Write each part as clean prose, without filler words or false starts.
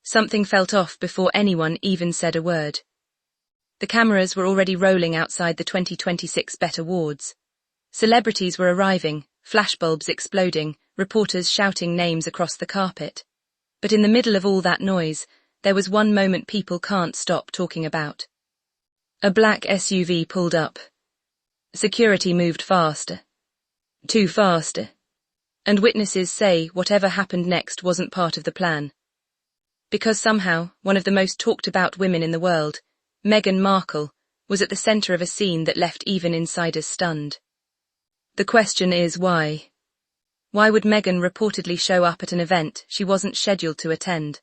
Something felt off before anyone even said a word. The cameras were already rolling outside the 2026 Bet Awards. Celebrities were arriving, flashbulbs exploding, reporters shouting names across the carpet. But in the middle of all that noise, there was one moment people can't stop talking about. A black SUV pulled up. Security moved fast. Too fast. And witnesses say whatever happened next wasn't part of the plan. Because somehow, one of the most talked about women in the world, Meghan Markle, was at the center of a scene that left even insiders stunned. The question is why? Why would Meghan reportedly show up at an event she wasn't scheduled to attend?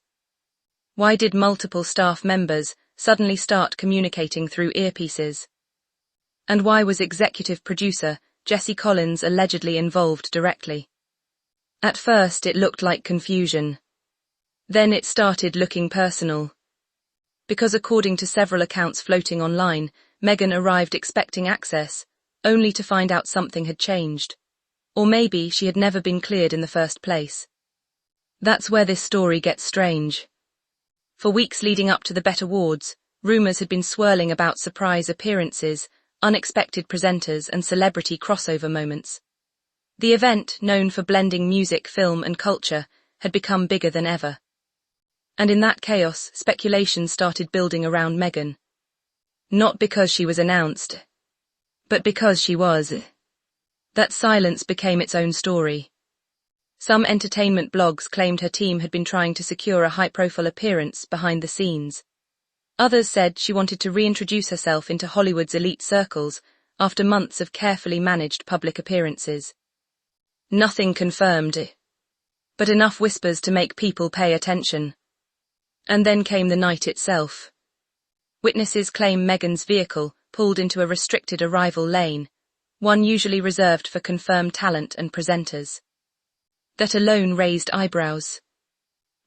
Why did multiple staff members suddenly start communicating through earpieces? And why was executive producer Jessie Collins allegedly involved directly? At first it looked like confusion. Then it started looking personal. Because according to several accounts floating online, Meghan arrived expecting access, only to find out something had changed. Or maybe she had never been cleared in the first place. That's where this story gets strange. For weeks leading up to the Bet Awards, rumors had been swirling about surprise appearances, unexpected presenters and celebrity crossover moments. The event, known for blending music, film and culture, had become bigger than ever. And in that chaos, speculation started building around Meghan. Not because she was announced, but because she was. That silence became its own story. Some entertainment blogs claimed her team had been trying to secure a high-profile appearance behind the scenes. Others said she wanted to reintroduce herself into Hollywood's elite circles after months of carefully managed public appearances. Nothing confirmed, but enough whispers to make people pay attention. And then came the night itself. Witnesses claim Meghan's vehicle pulled into a restricted arrival lane, one usually reserved for confirmed talent and presenters. That alone raised eyebrows.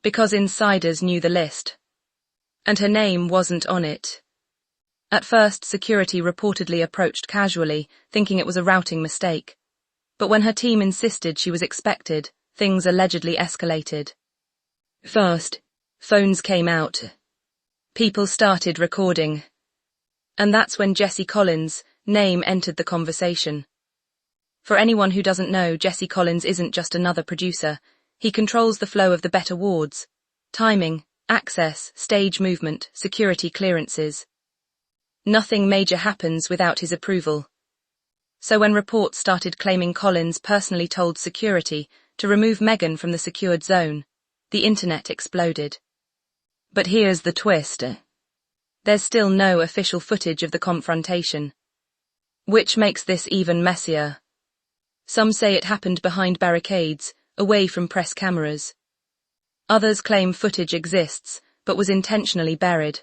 Because insiders knew the list. And her name wasn't on it. At first, security reportedly approached casually, thinking it was a routing mistake. But when her team insisted she was expected, things allegedly escalated. Fast. Phones came out. People started recording. And that's when Jessie Collins' name entered the conversation. For anyone who doesn't know, Jessie Collins isn't just another producer. He controls the flow of the Bet Awards. Timing, access, stage movement, security clearances. Nothing major happens without his approval. So when reports started claiming Collins personally told security to remove Meghan from the secured zone, the internet exploded. But here's the twist. There's still no official footage of the confrontation. Which makes this even messier. Some say it happened behind barricades, away from press cameras. Others claim footage exists, but was intentionally buried.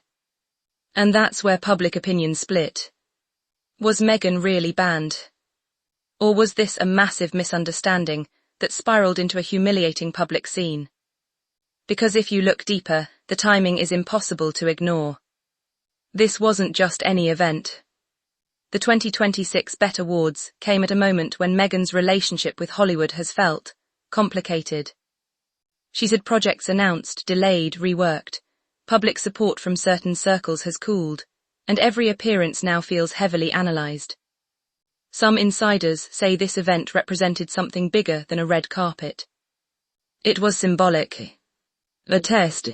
And that's where public opinion split. Was Meghan really banned? Or was this a massive misunderstanding that spiraled into a humiliating public scene? Because if you look deeper, the timing is impossible to ignore. This wasn't just any event. The 2026 Bet Awards came at a moment when Meghan's relationship with Hollywood has felt complicated. She's had projects announced, delayed, reworked. Public support from certain circles has cooled, and every appearance now feels heavily analyzed. Some insiders say this event represented something bigger than a red carpet. It was symbolic. A test.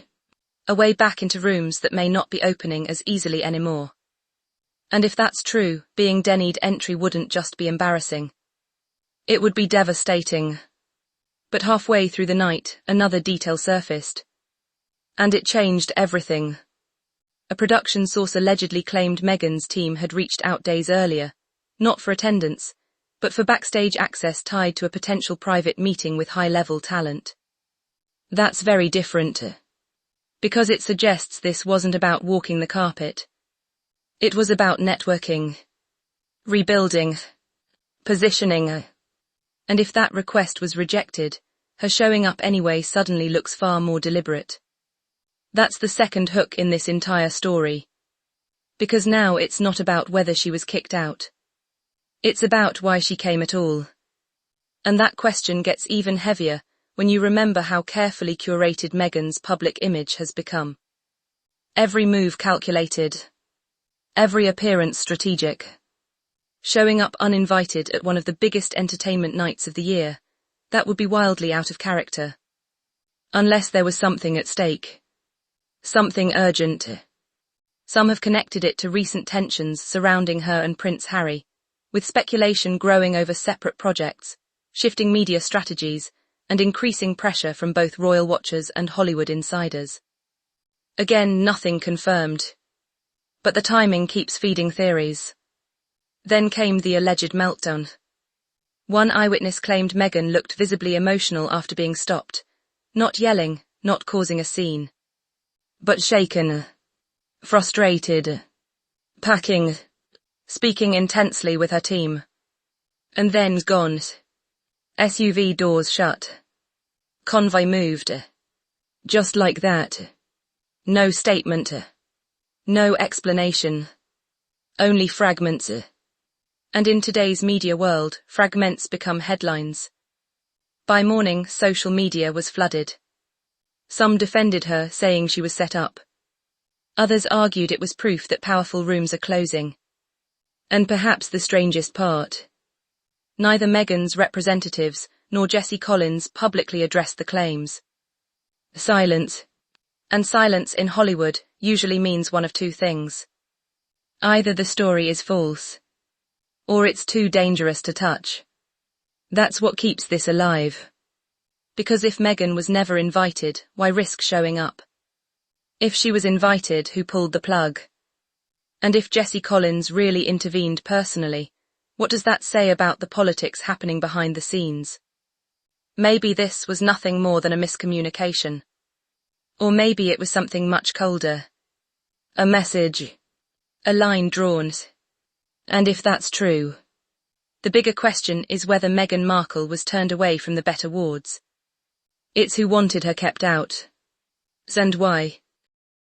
A way back into rooms that may not be opening as easily anymore. And if that's true, being denied entry wouldn't just be embarrassing. It would be devastating. But halfway through the night, another detail surfaced. And it changed everything. A production source allegedly claimed Meghan's team had reached out days earlier, not for attendance, but for backstage access tied to a potential private meeting with high-level talent. That's very different. Because it suggests this wasn't about walking the carpet. It was about networking, rebuilding, positioning. And if that request was rejected, her showing up anyway suddenly looks far more deliberate. That's the second hook in this entire story. Because now it's not about whether she was kicked out. It's about why she came at all. And that question gets even heavier when you remember how carefully curated Meghan's public image has become. Every move calculated. Every appearance strategic. Showing up uninvited at one of the biggest entertainment nights of the year, that would be wildly out of character. Unless there was something at stake. Something urgent. Some have connected it to recent tensions surrounding her and Prince Harry, with speculation growing over separate projects, shifting media strategies, and increasing pressure from both royal watchers and Hollywood insiders. Again, nothing confirmed. But the timing keeps feeding theories. Then came the alleged meltdown. One eyewitness claimed Meghan looked visibly emotional after being stopped, not yelling, not causing a scene, but shaken, frustrated, packing, speaking intensely with her team. And then gone. SUV doors shut. Convoy moved. Just like that. No statement. No explanation. Only fragments. And in today's media world, fragments become headlines. By morning, social media was flooded. Some defended her, saying she was set up. Others argued it was proof that powerful rooms are closing. And perhaps the strangest part. Neither Meghan's representatives nor Jessie Collins publicly addressed the claims. Silence. And silence in Hollywood usually means one of two things. Either the story is false, or it's too dangerous to touch. That's what keeps this alive. Because if Meghan was never invited, why risk showing up? If she was invited, who pulled the plug? And if Jessie Collins really intervened personally, what does that say about the politics happening behind the scenes? Maybe this was nothing more than a miscommunication. Or maybe it was something much colder. A message. A line drawn. And if that's true, the bigger question is whether Meghan Markle was turned away from the better wards. It's who wanted her kept out. And why.